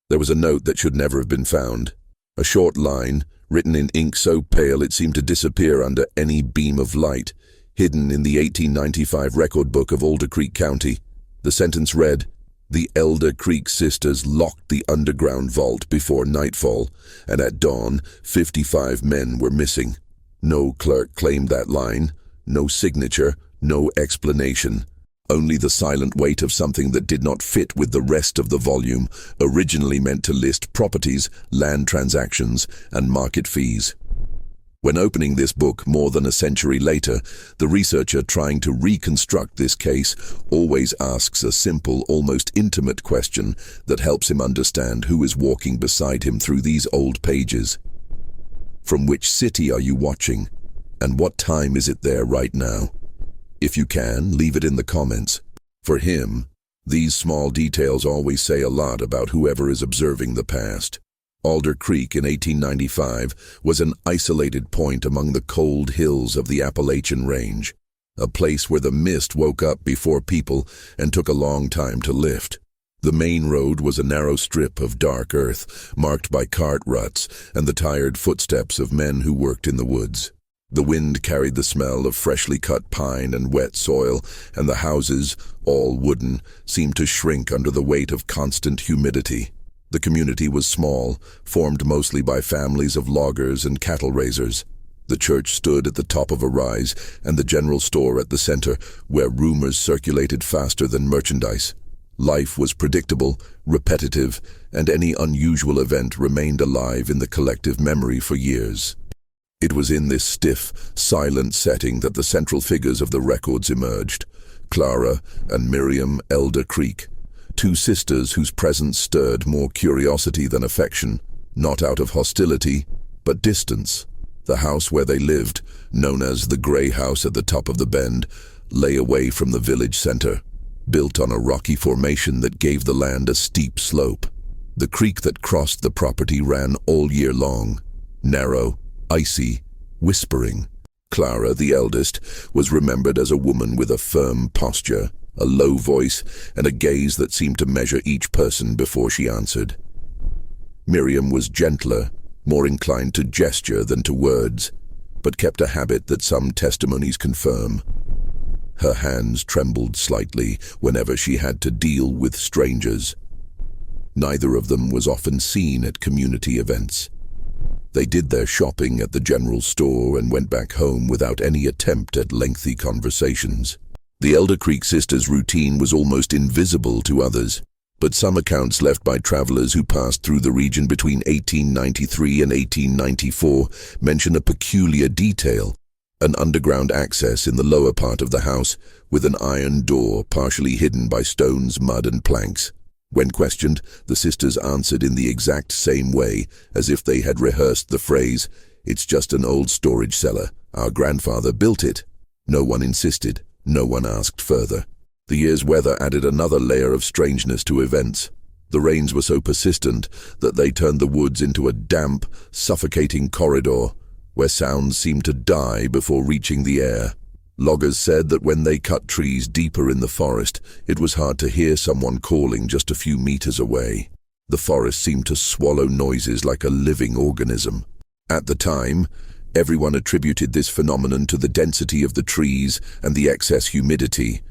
There was a note that should never have been found. A short line, written in ink so pale it seemed to disappear under any beam of light, hidden in the 1895 record book of Alder Creek County. The sentence read, "The Alder Creek sisters locked the underground vault before nightfall, and at dawn, 55 men were missing." No clerk claimed that line, no signature, no explanation. Only the silent weight of something that did not fit with the rest of the volume, originally meant to list properties, land transactions, and market fees. When opening this book more than a century later, the researcher trying to reconstruct this case always asks a simple, almost intimate question that helps him understand who is walking beside him through these old pages. From which city are you watching? And what time is it there right now? If you can, leave it in the comments. For him, these small details always say a lot about whoever is observing the past. Alder Creek in 1895 was an isolated point among the cold hills of the Appalachian range, a place where the mist woke up before people and took a long time to lift. The main road was a narrow strip of dark earth, marked by cart ruts and the tired footsteps of men who worked in the woods. The wind carried the smell of freshly cut pine and wet soil, and the houses, all wooden, seemed to shrink under the weight of constant humidity. The community was small, formed mostly by families of loggers and cattle raisers. The church stood at the top of a rise, and the general store at the center, where rumors circulated faster than merchandise. Life was predictable, repetitive, and any unusual event remained alive in the collective memory for years. It was in this stiff, silent setting that the central figures of the records emerged: Clara and Miriam Alder Creek, two sisters whose presence stirred more curiosity than affection, not out of hostility, but distance. The house where they lived, known as the Gray House at the top of the bend, lay away from the village center, built on a rocky formation that gave the land a steep slope. The creek that crossed the property ran all year long, narrow, icy, whispering. Clara, the eldest, was remembered as a woman with a firm posture, a low voice, and a gaze that seemed to measure each person before she answered. Miriam was gentler, more inclined to gesture than to words, but kept a habit that some testimonies confirm. Her hands trembled slightly whenever she had to deal with strangers. Neither of them was often seen at community events. They did their shopping at the general store and went back home without any attempt at lengthy conversations. The Alder Creek sisters' routine was almost invisible to others, but some accounts left by travelers who passed through the region between 1893 and 1894 mention a peculiar detail: an underground access in the lower part of the house with an iron door partially hidden by stones, mud, and planks. When questioned, the sisters answered in the exact same way, as if they had rehearsed the phrase, "It's just an old storage cellar. Our grandfather built it." No one insisted. No one asked further. The year's weather added another layer of strangeness to events. The rains were so persistent that they turned the woods into a damp, suffocating corridor, where sounds seemed to die before reaching the air. Loggers said that when they cut trees deeper in the forest, it was hard to hear someone calling just a few meters away. The forest seemed to swallow noises like a living organism. At the time, everyone attributed this phenomenon to the density of the trees and the excess humidity.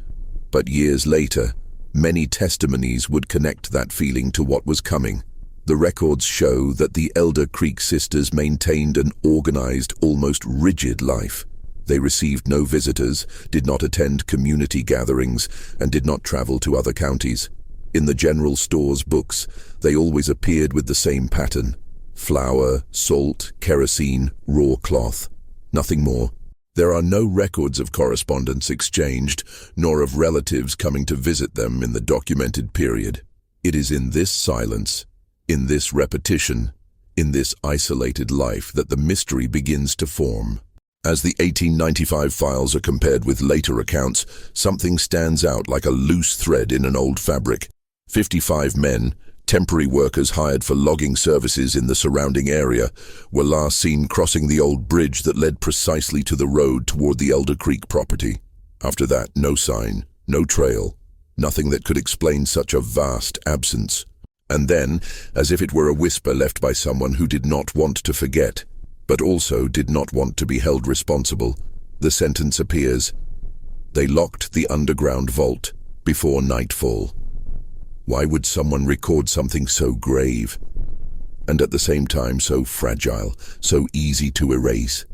But years later, many testimonies would connect that feeling to what was coming. The records show that the Alder Creek sisters maintained an organized, almost rigid life. They received no visitors, did not attend community gatherings, and did not travel to other counties. In the general store's books, they always appeared with the same pattern: flour, salt, kerosene, raw cloth. Nothing more. There are no records of correspondence exchanged, nor of relatives coming to visit them in the documented period. It is in this silence, in this repetition, in this isolated life that the mystery begins to form. As the 1895 files are compared with later accounts, something stands out like a loose thread in an old fabric. 55 men, temporary workers hired for logging services in the surrounding area, were last seen crossing the old bridge that led precisely to the road toward the Alder Creek property. After that, no sign, no trail, nothing that could explain such a vast absence. And then, as if it were a whisper left by someone who did not want to forget, but also did not want to be held responsible, the sentence appears: they locked the underground vault before nightfall. Why would someone record something so grave, and at the same time so fragile, so easy to erase?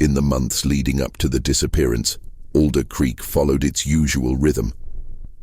In the months leading up to the disappearance, Alder Creek followed its usual rhythm.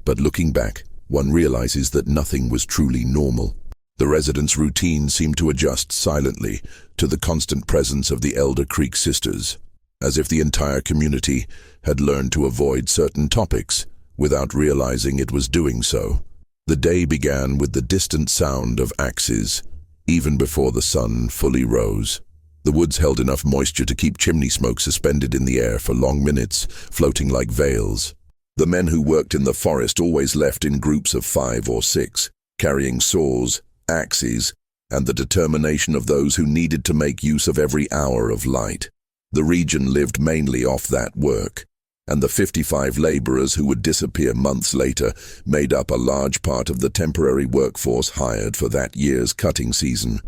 But looking back, one realizes that nothing was truly normal. The residents' routine seemed to adjust silently to the constant presence of the Alder Creek sisters, as if the entire community had learned to avoid certain topics without realizing it was doing so. The day began with the distant sound of axes, even before the sun fully rose. The woods held enough moisture to keep chimney smoke suspended in the air for long minutes, floating like veils. The men who worked in the forest always left in groups of 5 or 6, carrying saws, axes, and the determination of those who needed to make use of every hour of light. The region lived mainly off that work, and the 55 laborers who would disappear months later made up a large part of the temporary workforce hired for that year's cutting season.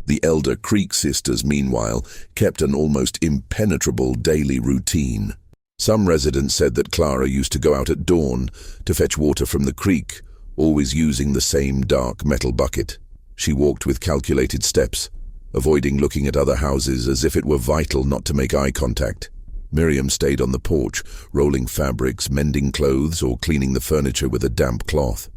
The Alder Creek sisters, meanwhile, kept an almost impenetrable daily routine. Some residents said that Clara used to go out at dawn to fetch water from the creek, always using the same dark metal bucket. She walked with calculated steps, avoiding looking at other houses as if it were vital not to make eye contact. Miriam stayed on the porch, rolling fabrics, mending clothes, or cleaning the furniture with a damp cloth.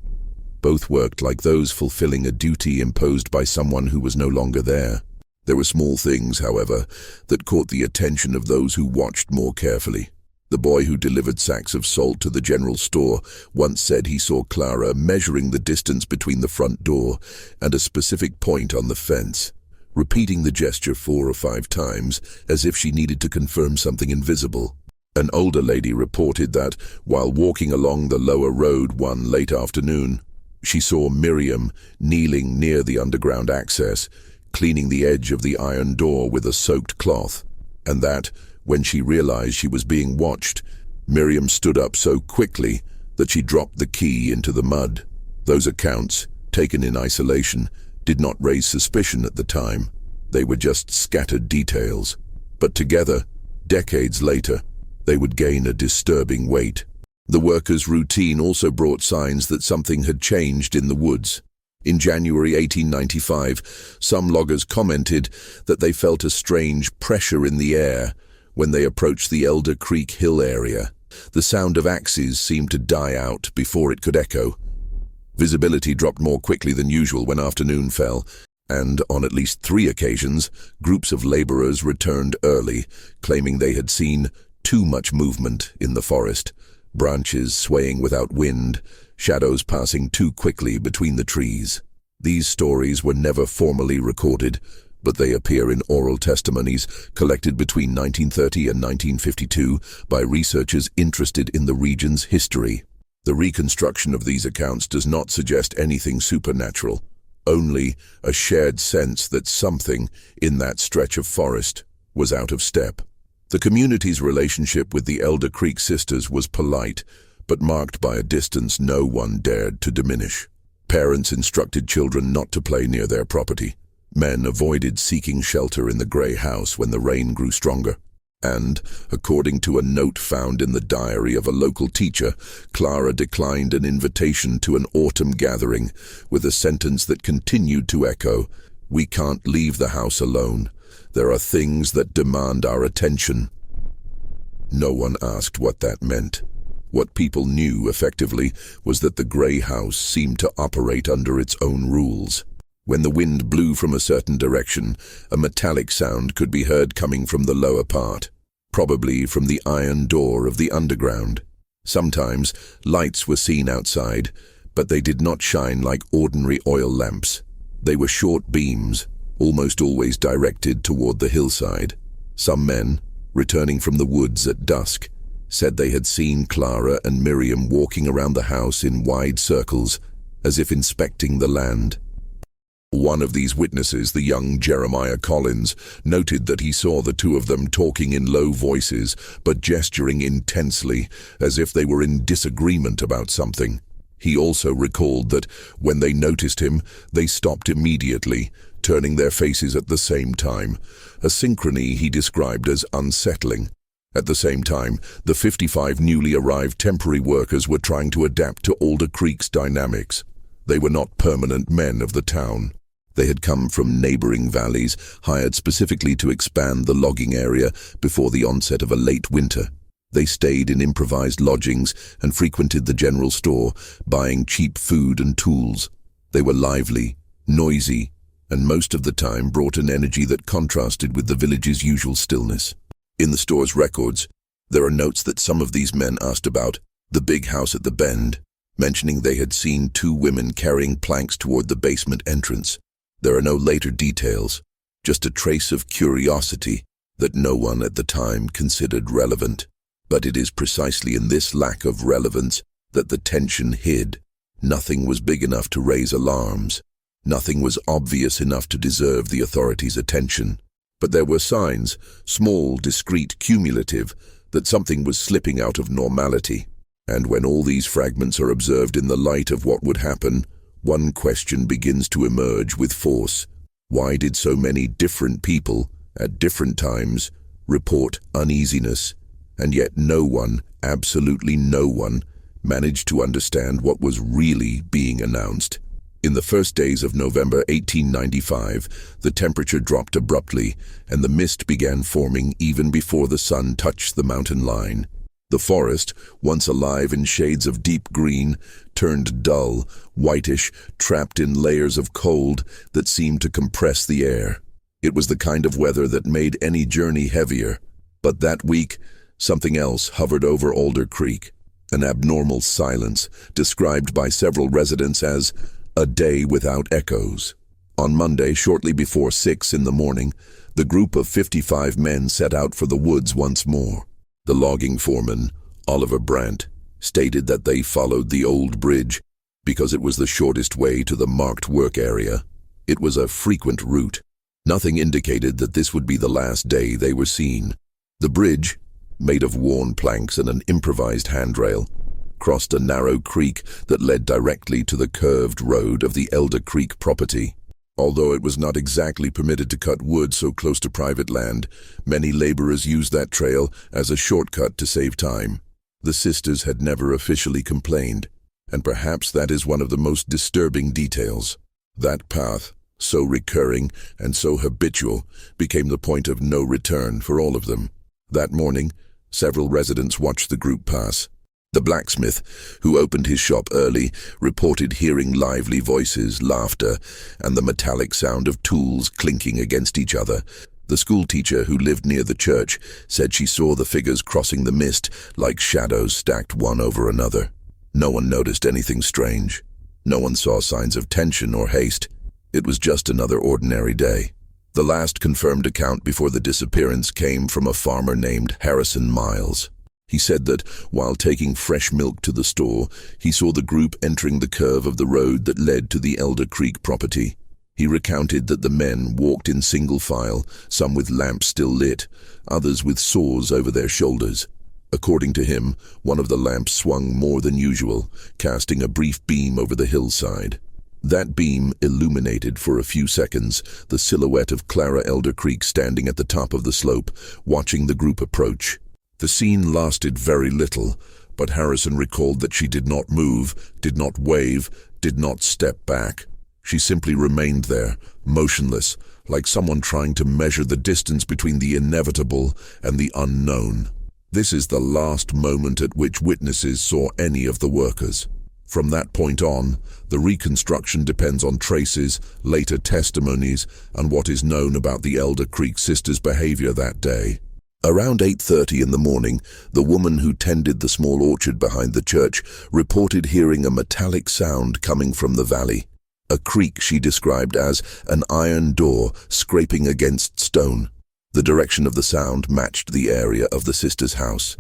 Both worked like those fulfilling a duty imposed by someone who was no longer there. There were small things, however, that caught the attention of those who watched more carefully. The boy who delivered sacks of salt to the general store once said he saw Clara measuring the distance between the front door and a specific point on the fence, repeating the gesture 4 or 5 times as if she needed to confirm something invisible. An older lady reported that, while walking along the lower road one late afternoon, she saw Miriam kneeling near the underground access, cleaning the edge of the iron door with a soaked cloth, and that, when she realized she was being watched, Miriam stood up so quickly that she dropped the key into the mud. Those accounts, taken in isolation, did not raise suspicion at the time. They were just scattered details. But together, decades later, they would gain a disturbing weight. The workers' routine also brought signs that something had changed in the woods. In January 1895, some loggers commented that they felt a strange pressure in the air when they approached the Alder Creek Hill area. The sound of axes seemed to die out before it could echo. Visibility dropped more quickly than usual when afternoon fell, and on at least 3 occasions, groups of laborers returned early, claiming they had seen too much movement in the forest, branches swaying without wind, shadows passing too quickly between the trees. These stories were never formally recorded, but they appear in oral testimonies collected between 1930 and 1952 by researchers interested in the region's history. The reconstruction of these accounts does not suggest anything supernatural, only a shared sense that something in that stretch of forest was out of step. The community's relationship with the Alder Creek sisters was polite, but marked by a distance no one dared to diminish. Parents instructed children not to play near their property. Men avoided seeking shelter in the grey house when the rain grew stronger. And, according to a note found in the diary of a local teacher, Clara declined an invitation to an autumn gathering with a sentence that continued to echo, "We can't leave the house alone. There are things that demand our attention." No one asked what that meant. What people knew, effectively, was that the grey house seemed to operate under its own rules. When the wind blew from a certain direction, a metallic sound could be heard coming from the lower part, probably from the iron door of the underground. Sometimes lights were seen outside, but they did not shine like ordinary oil lamps. They were short beams, almost always directed toward the hillside. Some men, returning from the woods at dusk, said they had seen Clara and Miriam walking around the house in wide circles, as if inspecting the land. One of these witnesses, the young Jeremiah Collins, noted that he saw the two of them talking in low voices, but gesturing intensely, as if they were in disagreement about something. He also recalled that when they noticed him, they stopped immediately, turning their faces at the same time, a synchrony he described as unsettling. At the same time, the 55 newly arrived temporary workers were trying to adapt to Alder Creek's dynamics. They were not permanent men of the town. They had come from neighboring valleys, hired specifically to expand the logging area before the onset of a late winter. They stayed in improvised lodgings and frequented the general store, buying cheap food and tools. They were lively, noisy, and most of the time brought an energy that contrasted with the village's usual stillness. In the store's records, there are notes that some of these men asked about the big house at the bend, mentioning they had seen two women carrying planks toward the basement entrance. There are no later details, just a trace of curiosity that no one at the time considered relevant. But it is precisely in this lack of relevance that the tension hid. Nothing was big enough to raise alarms. Nothing was obvious enough to deserve the authorities' attention. But there were signs, small, discreet, cumulative, that something was slipping out of normality. And when all these fragments are observed in the light of what would happen, one question begins to emerge with force. Why did so many different people, at different times, report uneasiness? And yet no one, absolutely no one, managed to understand what was really being announced. In the first days of November 1895, the temperature dropped abruptly, and the mist began forming even before the sun touched the mountain line. The forest, once alive in shades of deep green, turned dull, whitish, trapped in layers of cold that seemed to compress the air. It was the kind of weather that made any journey heavier. But that week, something else hovered over Alder Creek, an abnormal silence described by several residents as a day without echoes. On Monday, shortly before 6 in the morning, the group of 55 men set out for the woods once more. The logging foreman, Oliver Brandt, stated that they followed the old bridge because it was the shortest way to the marked work area. It was a frequent route. Nothing indicated that this would be the last day they were seen. The bridge, made of worn planks and an improvised handrail, crossed a narrow creek that led directly to the curved road of the Alder Creek property. Although it was not exactly permitted to cut wood so close to private land, many laborers used that trail as a shortcut to save time. The sisters had never officially complained, and perhaps that is one of the most disturbing details. That path, so recurring and so habitual, became the point of no return for all of them. That morning, several residents watched the group pass. The blacksmith, who opened his shop early, reported hearing lively voices, laughter, and the metallic sound of tools clinking against each other. The schoolteacher, who lived near the church, said she saw the figures crossing the mist like shadows stacked one over another. No one noticed anything strange. No one saw signs of tension or haste. It was just another ordinary day. The last confirmed account before the disappearance came from a farmer named Harrison Miles. He said that, while taking fresh milk to the store, he saw the group entering the curve of the road that led to the Alder Creek property. He recounted that the men walked in single file, some with lamps still lit, others with saws over their shoulders. According to him, one of the lamps swung more than usual, casting a brief beam over the hillside. That beam illuminated for a few seconds the silhouette of Clara Alder Creek standing at the top of the slope, watching the group approach. The scene lasted very little, but Harrison recalled that she did not move, did not wave, did not step back. She simply remained there, motionless, like someone trying to measure the distance between the inevitable and the unknown. This is the last moment at which witnesses saw any of the workers. From that point on, the reconstruction depends on traces, later testimonies, and what is known about the Alder Creek sisters' behavior that day. Around 8:30 in the morning, the woman who tended the small orchard behind the church reported hearing a metallic sound coming from the valley. A creak she described as an iron door scraping against stone. The direction of the sound matched the area of the sister's house.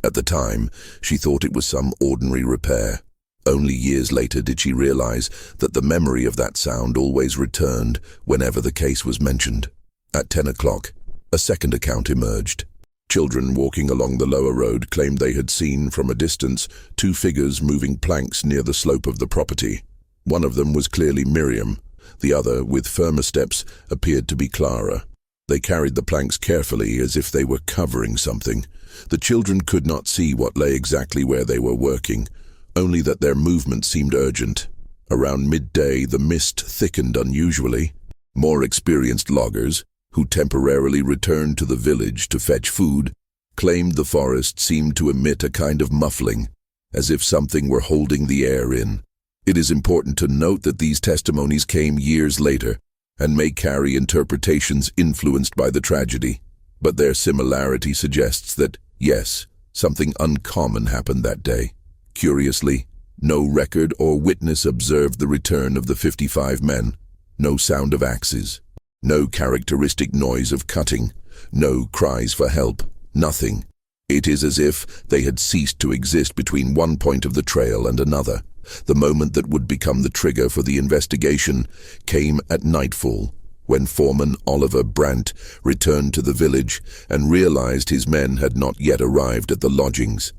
At the time, she thought it was some ordinary repair. Only years later did she realize that the memory of that sound always returned whenever the case was mentioned. At 10 o'clock, a second account emerged. Children walking along the lower road claimed they had seen from a distance 2 figures moving planks near the slope of the property. One of them was clearly Miriam. The other, with firmer steps, appeared to be Clara. They carried the planks carefully as if they were covering something. The children could not see what lay exactly where they were working, only that their movement seemed urgent. Around midday, the mist thickened unusually. More experienced loggers, who temporarily returned to the village to fetch food, claimed the forest seemed to emit a kind of muffling, as if something were holding the air in. It is important to note that these testimonies came years later and may carry interpretations influenced by the tragedy, but their similarity suggests that, yes, something uncommon happened that day. Curiously, no record or witness observed the return of the 55 men. No sound of axes. No characteristic noise of cutting. No cries for help. Nothing. It is as if they had ceased to exist between one point of the trail and another. The moment that would become the trigger for the investigation came at nightfall, when Foreman Oliver Brandt returned to the village and realized his men had not yet arrived at the lodgings.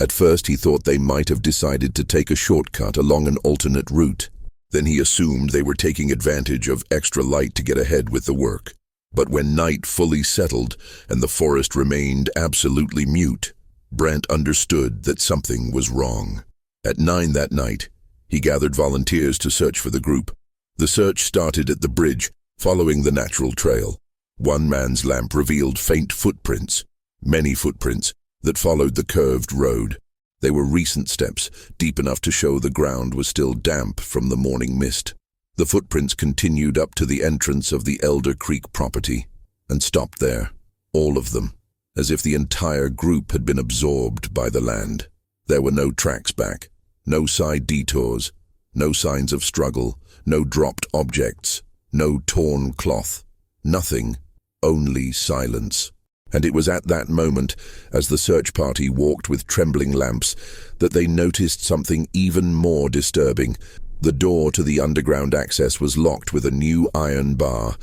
At first he thought they might have decided to take a shortcut along an alternate route. Then he assumed they were taking advantage of extra light to get ahead with the work. But when night fully settled and the forest remained absolutely mute, Brandt understood that something was wrong. At 9 that night, he gathered volunteers to search for the group. The search started at the bridge, following the natural trail. One man's lamp revealed faint footprints, many footprints, that followed the curved road. They were recent steps, deep enough to show the ground was still damp from the morning mist. The footprints continued up to the entrance of the Alder Creek property, and stopped there, all of them, as if the entire group had been absorbed by the land. There were no tracks back, no side detours, no signs of struggle, no dropped objects, no torn cloth, nothing, only silence. And it was at that moment, as the search party walked with trembling lamps, that they noticed something even more disturbing. The door to the underground access was locked with a new iron bar,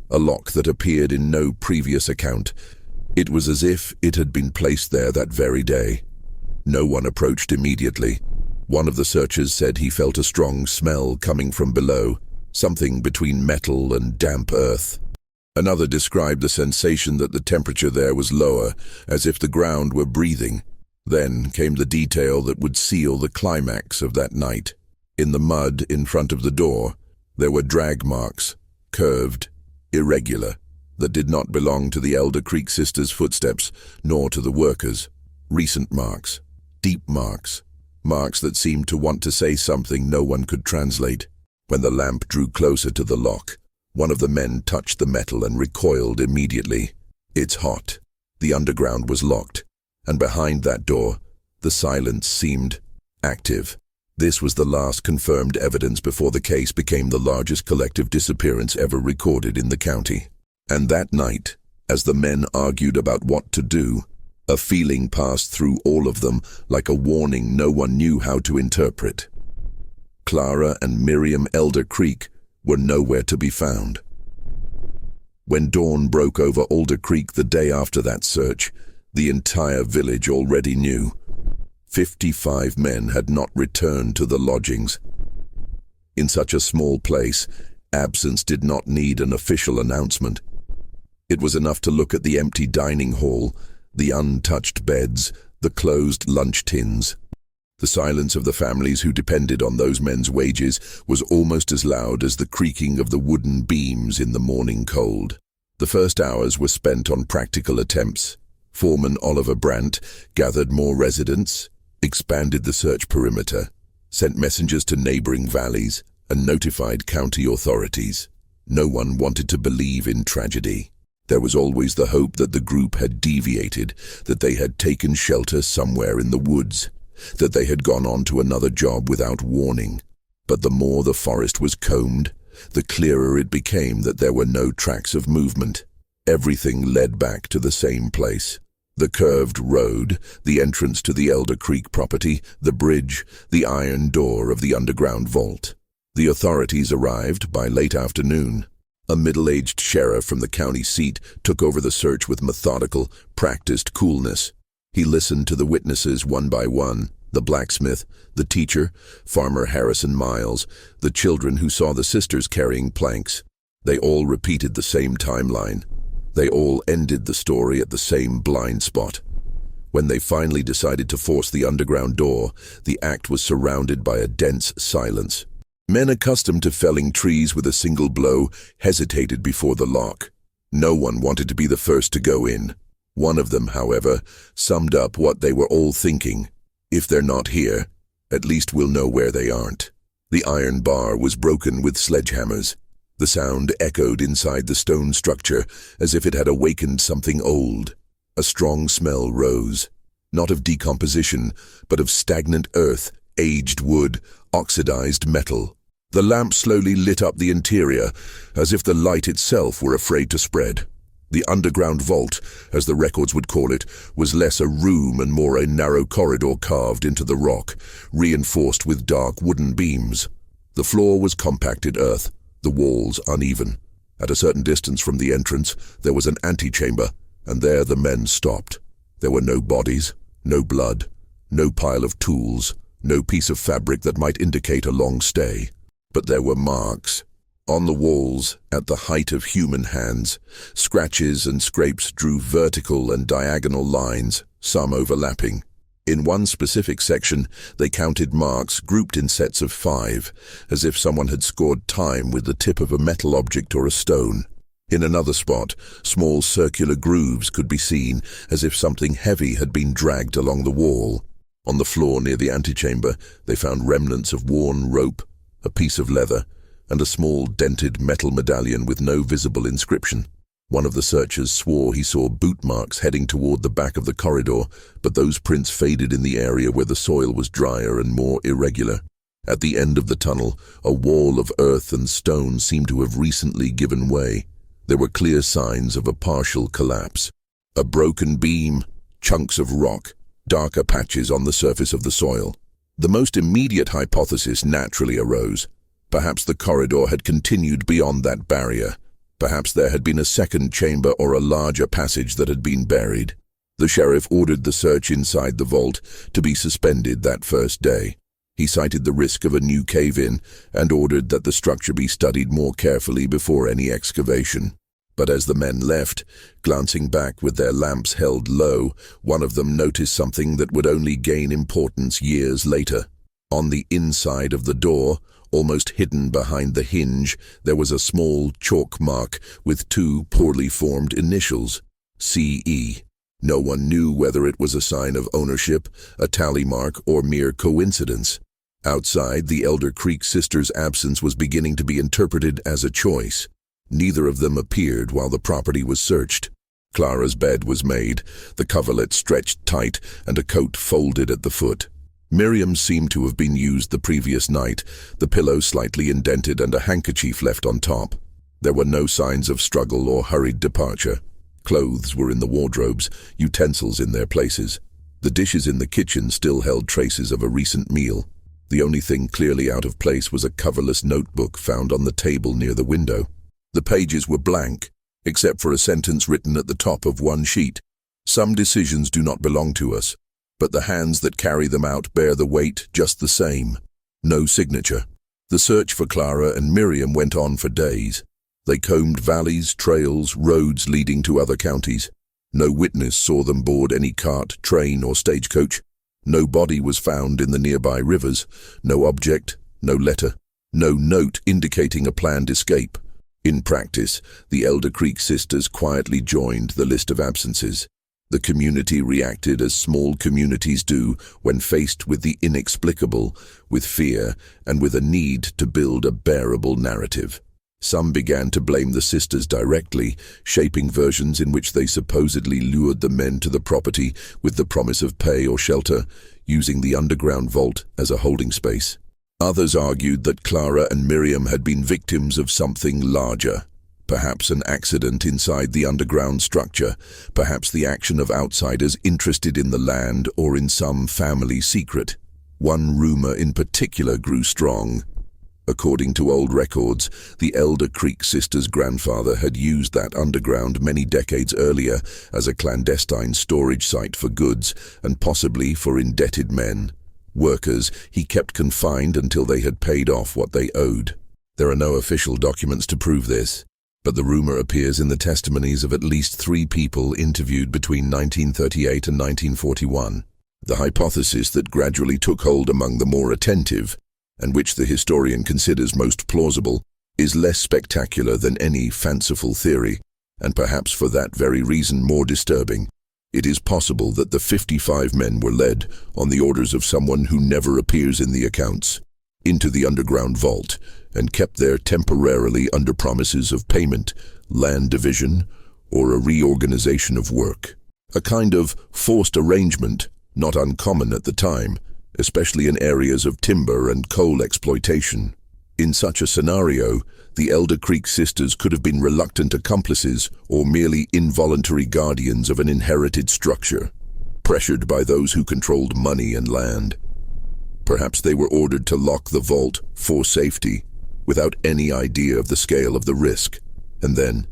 a lock that appeared in no previous account. It was as if it had been placed there that very day. No one approached immediately. One of the searchers said he felt a strong smell coming from below, something between metal and damp earth. Another described the sensation that the temperature there was lower, as if the ground were breathing. Then came the detail that would seal the climax of that night. In the mud in front of the door, there were drag marks, curved, irregular, that did not belong to the Alder Creek sisters' footsteps, nor to the workers. Recent marks, deep marks, marks that seemed to want to say something no one could translate. When the lamp drew closer to the lock, one of the men touched the metal and recoiled immediately. It's hot. The underground was locked, and behind that door, the silence seemed active. This was the last confirmed evidence before the case became the largest collective disappearance ever recorded in the county. And that night, as the men argued about what to do, a feeling passed through all of them like a warning no one knew how to interpret. Clara and Miriam Alder Creek were nowhere to be found. When dawn broke over Alder Creek the day after that search, the entire village already knew. 55 men had not returned to the lodgings. In such a small place, absence did not need an official announcement. It was enough to look at the empty dining hall, the untouched beds, the closed lunch tins. The silence of the families who depended on those men's wages was almost as loud as the creaking of the wooden beams in the morning cold. The first hours were spent on practical attempts. Foreman Oliver Brandt gathered more residents, expanded the search perimeter, sent messengers to neighboring valleys, and notified county authorities. No one wanted to believe in tragedy. There was always the hope that the group had deviated, that they had taken shelter somewhere in the woods, that they had gone on to another job without warning. But the more the forest was combed, the clearer it became that there were no tracks of movement. Everything led back to the same place. The curved road, the entrance to the Alder Creek property, the bridge, the iron door of the underground vault. The authorities arrived by late afternoon. A middle-aged sheriff from the county seat took over the search with methodical, practiced coolness. He listened to the witnesses one by one: the blacksmith, the teacher, Farmer Harrison Miles, the children who saw the sisters carrying planks. They all repeated the same timeline. They all ended the story at the same blind spot. When they finally decided to force the underground door, the act was surrounded by a dense silence. Men accustomed to felling trees with a single blow hesitated before the lock. No one wanted to be the first to go in. One of them, however, summed up what they were all thinking. If they're not here, at least we'll know where they aren't. The iron bar was broken with sledgehammers. The sound echoed inside the stone structure as if it had awakened something old. A strong smell rose, not of decomposition, but of stagnant earth, aged wood, oxidized metal. The lamp slowly lit up the interior, as if the light itself were afraid to spread. The underground vault, as the records would call it, was less a room and more a narrow corridor carved into the rock, reinforced with dark wooden beams. The floor was compacted earth, the walls uneven. At a certain distance from the entrance, there was an antechamber, and there the men stopped. There were no bodies, no blood, no pile of tools, no piece of fabric that might indicate a long stay. But there were marks. On the walls, at the height of human hands, scratches and scrapes drew vertical and diagonal lines, some overlapping. In one specific section, they counted marks grouped in sets of 5, as if someone had scored time with the tip of a metal object or a stone. In another spot, small circular grooves could be seen, as if something heavy had been dragged along the wall. On the floor near the antechamber, they found remnants of worn rope, a piece of leather, and a small dented metal medallion with no visible inscription. One of the searchers swore he saw boot marks heading toward the back of the corridor, but those prints faded in the area where the soil was drier and more irregular. At the end of the tunnel, a wall of earth and stone seemed to have recently given way. There were clear signs of a partial collapse. A broken beam, chunks of rock, darker patches on the surface of the soil. The most immediate hypothesis naturally arose. Perhaps the corridor had continued beyond that barrier. Perhaps there had been a second chamber or a larger passage that had been buried. The sheriff ordered the search inside the vault to be suspended that first day. He cited the risk of a new cave-in and ordered that the structure be studied more carefully before any excavation. But as the men left, glancing back with their lamps held low, one of them noticed something that would only gain importance years later. On the inside of the door, almost hidden behind the hinge, there was a small chalk mark with 2 poorly formed initials, CE. No one knew whether it was a sign of ownership, a tally mark, or mere coincidence. Outside, the Alder Creek sisters' absence was beginning to be interpreted as a choice. Neither of them appeared while the property was searched. Clara's bed was made, the coverlet stretched tight, and a coat folded at the foot. Miriam's seemed to have been used the previous night, the pillow slightly indented and a handkerchief left on top. There were no signs of struggle or hurried departure. Clothes were in the wardrobes, utensils in their places. The dishes in the kitchen still held traces of a recent meal. The only thing clearly out of place was a coverless notebook found on the table near the window. The pages were blank, except for a sentence written at the top of one sheet. Some decisions do not belong to us, but the hands that carry them out bear the weight just the same. No signature. The search for Clara and Miriam went on for days. They combed valleys, trails, roads leading to other counties. No witness saw them board any cart, train, or stagecoach. No body was found in the nearby rivers. No object, no letter, no note indicating a planned escape. In practice, the Alder Creek sisters quietly joined the list of absences. The community reacted as small communities do when faced with the inexplicable, with fear, and with a need to build a bearable narrative. Some began to blame the sisters directly, shaping versions in which they supposedly lured the men to the property with the promise of pay or shelter, using the underground vault as a holding space. Others argued that Clara and Miriam had been victims of something larger. Perhaps an accident inside the underground structure, perhaps the action of outsiders interested in the land or in some family secret. One rumor in particular grew strong. According to old records, the Alder Creek sisters' grandfather had used that underground many decades earlier as a clandestine storage site for goods and possibly for indebted men. Workers he kept confined until they had paid off what they owed. There are no official documents to prove this, but the rumor appears in the testimonies of at least 3 people interviewed between 1938 and 1941. The hypothesis that gradually took hold among the more attentive, and which the historian considers most plausible, is less spectacular than any fanciful theory, and perhaps for that very reason more disturbing. It is possible that the 55 men were led, on the orders of someone who never appears in the accounts, into the underground vault, and kept there temporarily under promises of payment, land division, or a reorganization of work. A kind of forced arrangement, not uncommon at the time, especially in areas of timber and coal exploitation. In such a scenario, the Alder Creek sisters could have been reluctant accomplices or merely involuntary guardians of an inherited structure, pressured by those who controlled money and land. Perhaps they were ordered to lock the vault for safety, without any idea of the scale of the risk. And then,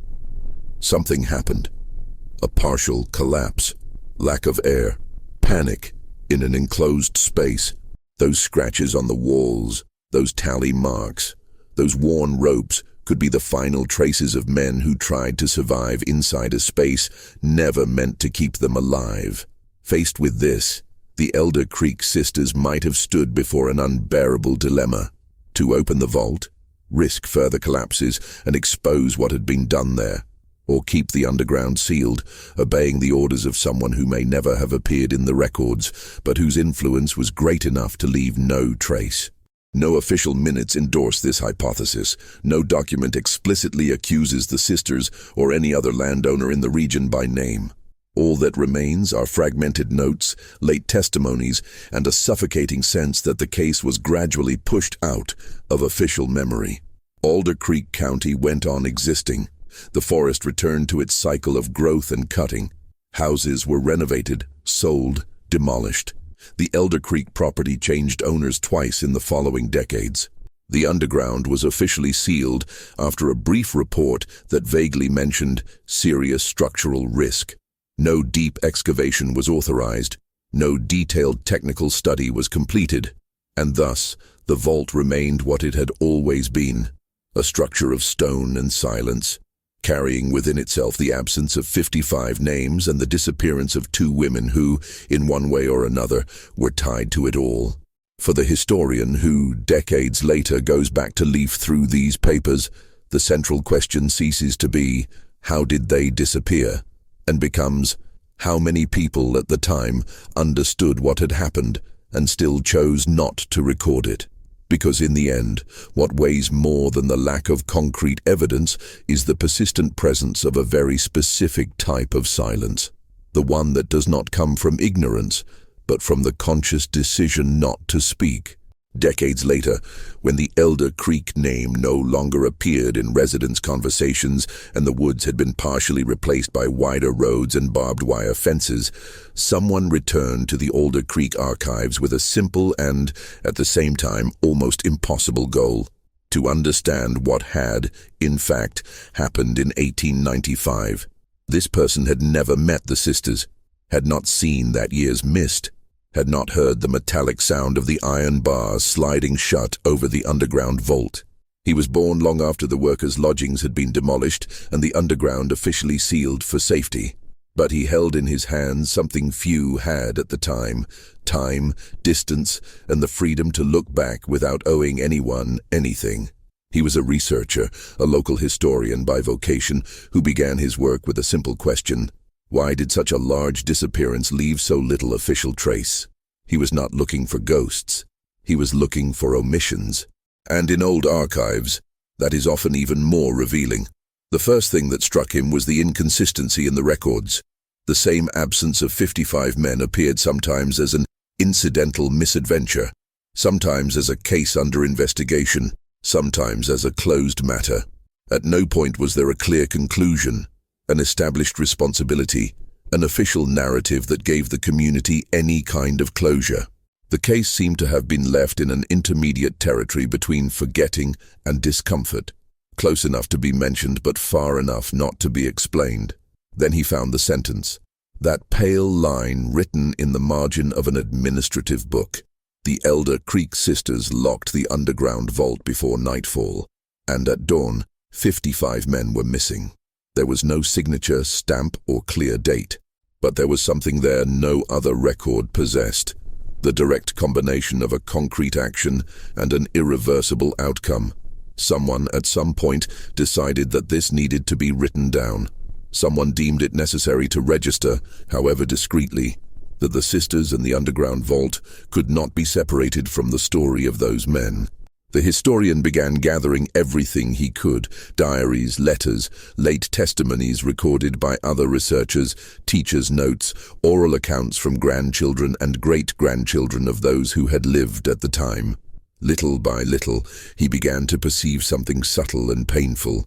something happened. A partial collapse, lack of air, panic in an enclosed space. Those scratches on the walls, those tally marks, those worn ropes could be the final traces of men who tried to survive inside a space never meant to keep them alive. Faced with this, the Alder Creek sisters might have stood before an unbearable dilemma: to open the vault, risk further collapses, and expose what had been done there, or keep the underground sealed, obeying the orders of someone who may never have appeared in the records, but whose influence was great enough to leave no trace. No official minutes endorse this hypothesis. No document explicitly accuses the sisters or any other landowner in the region by name. All that remains are fragmented notes, late testimonies, and a suffocating sense that the case was gradually pushed out of official memory. Alder Creek County went on existing. The forest returned to its cycle of growth and cutting. Houses were renovated, sold, demolished. The Alder Creek property changed owners twice in the following decades. The underground was officially sealed after a brief report that vaguely mentioned serious structural risk. No deep excavation was authorized. No detailed technical study was completed. And thus, the vault remained what it had always been: a structure of stone and silence, carrying within itself the absence of 55 names and the disappearance of 2 women who, in one way or another, were tied to it all. For the historian who, decades later, goes back to leaf through these papers, the central question ceases to be, how did they disappear? And becomes, how many people at the time understood what had happened and still chose not to record it? Because in the end, what weighs more than the lack of concrete evidence is the persistent presence of a very specific type of silence, the one that does not come from ignorance, but from the conscious decision not to speak. Decades later, when the Alder Creek name no longer appeared in residents' conversations and the woods had been partially replaced by wider roads and barbed wire fences, someone returned to the Alder Creek archives with a simple and, at the same time, almost impossible goal: to understand what had, in fact, happened in 1895. This person had never met the sisters, had not seen that year's mist, had not heard the metallic sound of the iron bars sliding shut over the underground vault. He was born long after the workers' lodgings had been demolished and the underground officially sealed for safety. But he held in his hands something few had at the time: time, distance, and the freedom to look back without owing anyone anything. He was a researcher, a local historian by vocation, who began his work with a simple question: why did such a large disappearance leave so little official trace? He was not looking for ghosts. He was looking for omissions. And in old archives, that is often even more revealing. The first thing that struck him was the inconsistency in the records. The same absence of 55 men appeared sometimes as an incidental misadventure, sometimes as a case under investigation, sometimes as a closed matter. At no point was there a clear conclusion, an established responsibility, an official narrative that gave the community any kind of closure. The case seemed to have been left in an intermediate territory between forgetting and discomfort, close enough to be mentioned but far enough not to be explained. Then he found the sentence, that pale line written in the margin of an administrative book. The Alder Creek sisters locked the underground vault before nightfall, and at dawn, 55 men were missing. There was no signature, stamp, or clear date, but there was something there no other record possessed. The direct combination of a concrete action and an irreversible outcome. Someone at some point decided that this needed to be written down. Someone deemed it necessary to register, however discreetly, that the sisters and the underground vault could not be separated from the story of those men. The historian began gathering everything he could: diaries, letters, late testimonies recorded by other researchers, teachers' notes, oral accounts from grandchildren and great-grandchildren of those who had lived at the time. Little by little, he began to perceive something subtle and painful.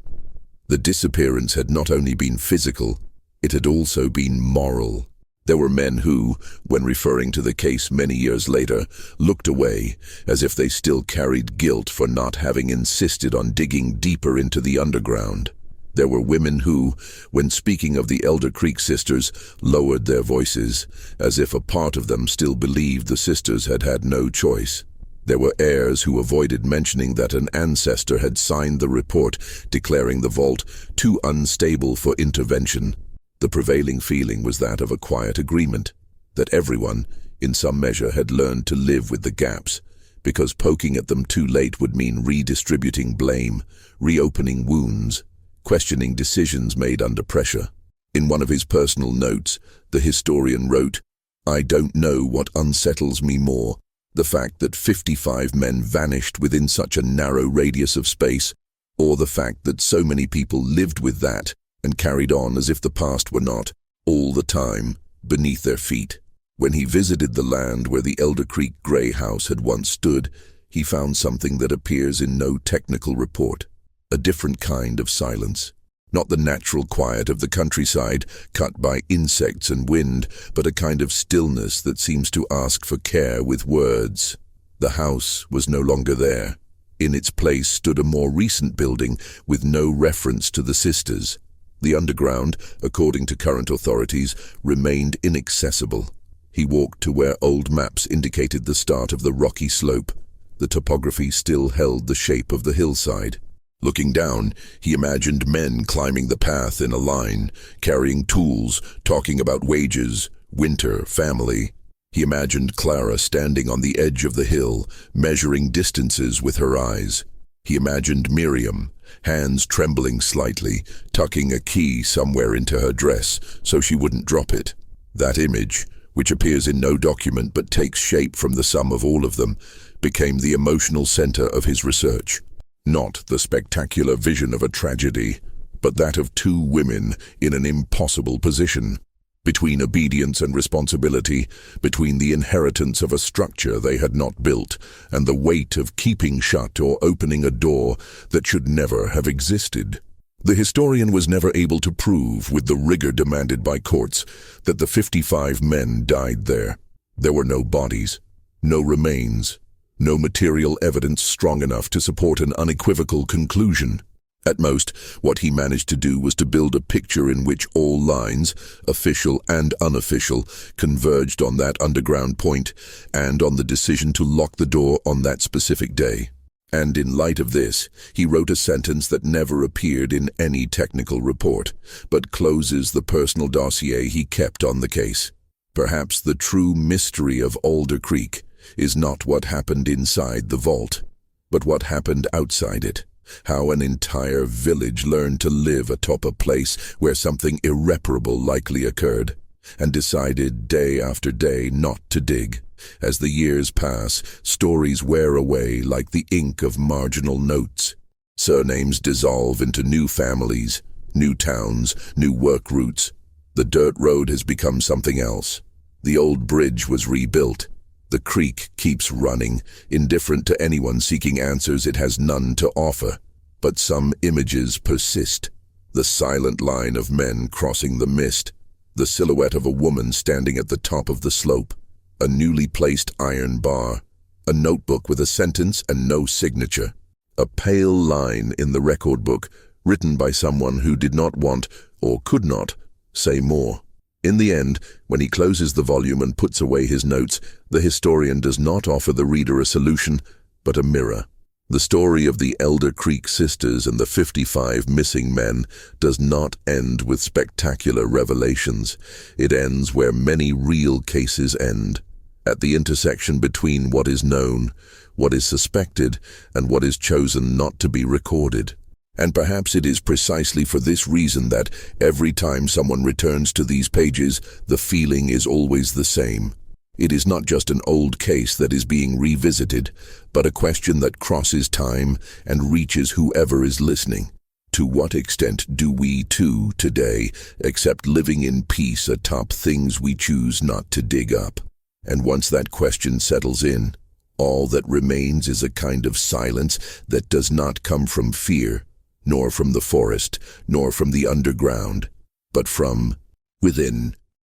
The disappearance had not only been physical, it had also been moral. There were men who, when referring to the case many years later, looked away, as if they still carried guilt for not having insisted on digging deeper into the underground. There were women who, when speaking of the Alder Creek sisters, lowered their voices, as if a part of them still believed the sisters had had no choice. There were heirs who avoided mentioning that an ancestor had signed the report declaring the vault too unstable for intervention. The prevailing feeling was that of a quiet agreement, that everyone, in some measure, had learned to live with the gaps, because poking at them too late would mean redistributing blame, reopening wounds, questioning decisions made under pressure. In one of his personal notes, the historian wrote, "I don't know what unsettles me more, the fact that 55 men vanished within such a narrow radius of space, or the fact that so many people lived with that and carried on as if the past were not, all the time, beneath their feet." When he visited the land where the Alder Creek Grey House had once stood, he found something that appears in no technical report: a different kind of silence. Not the natural quiet of the countryside, cut by insects and wind, but a kind of stillness that seems to ask for care with words. The house was no longer there. In its place stood a more recent building with no reference to the sisters. The underground, according to current authorities, remained inaccessible. He walked to where old maps indicated the start of the rocky slope. The topography still held the shape of the hillside. Looking down, he imagined men climbing the path in a line, carrying tools, talking about wages, winter, family. He imagined Clara standing on the edge of the hill, measuring distances with her eyes. He imagined Miriam, hands trembling slightly, tucking a key somewhere into her dress so she wouldn't drop it. That image, which appears in no document but takes shape from the sum of all of them, became the emotional center of his research. Not the spectacular vision of a tragedy, but that of two women in an impossible position. Between obedience and responsibility, between the inheritance of a structure they had not built, and the weight of keeping shut or opening a door that should never have existed. The historian was never able to prove, with the rigor demanded by courts, that the 55 men died there. There were no bodies, no remains, no material evidence strong enough to support an unequivocal conclusion. At most, what he managed to do was to build a picture in which all lines, official and unofficial, converged on that underground point and on the decision to lock the door on that specific day. And in light of this, he wrote a sentence that never appeared in any technical report, but closes the personal dossier he kept on the case. Perhaps the true mystery of Alder Creek is not what happened inside the vault, but what happened outside it. How an entire village learned to live atop a place where something irreparable likely occurred, and decided day after day not to dig. As the years pass, stories wear away like the ink of marginal notes. Surnames dissolve into new families, new towns, new work routes. The dirt road has become something else. The old bridge was rebuilt. The creek keeps running, indifferent to anyone seeking answers it has none to offer. But some images persist. The silent line of men crossing the mist. The silhouette of a woman standing at the top of the slope. a newly placed iron bar, a notebook with a sentence and no signature, a pale line in the record book written by someone who did not want or could not say more. In the end, when he closes the volume and puts away his notes, the historian does not offer the reader a solution, but a mirror. The story of the Alder Creek sisters and the 55 missing men does not end with spectacular revelations. It ends where many real cases end, at the intersection between what is known, what is suspected, and what is chosen not to be recorded. And perhaps it is precisely for this reason that every time someone returns to these pages, the feeling is always the same. It is not just an old case that is being revisited, but a question that crosses time and reaches whoever is listening. To what extent do we, too, today, accept living in peace atop things we choose not to dig up? And once that question settles in, all that remains is a kind of silence that does not come from fear, nor from the forest, nor from the underground, but from within.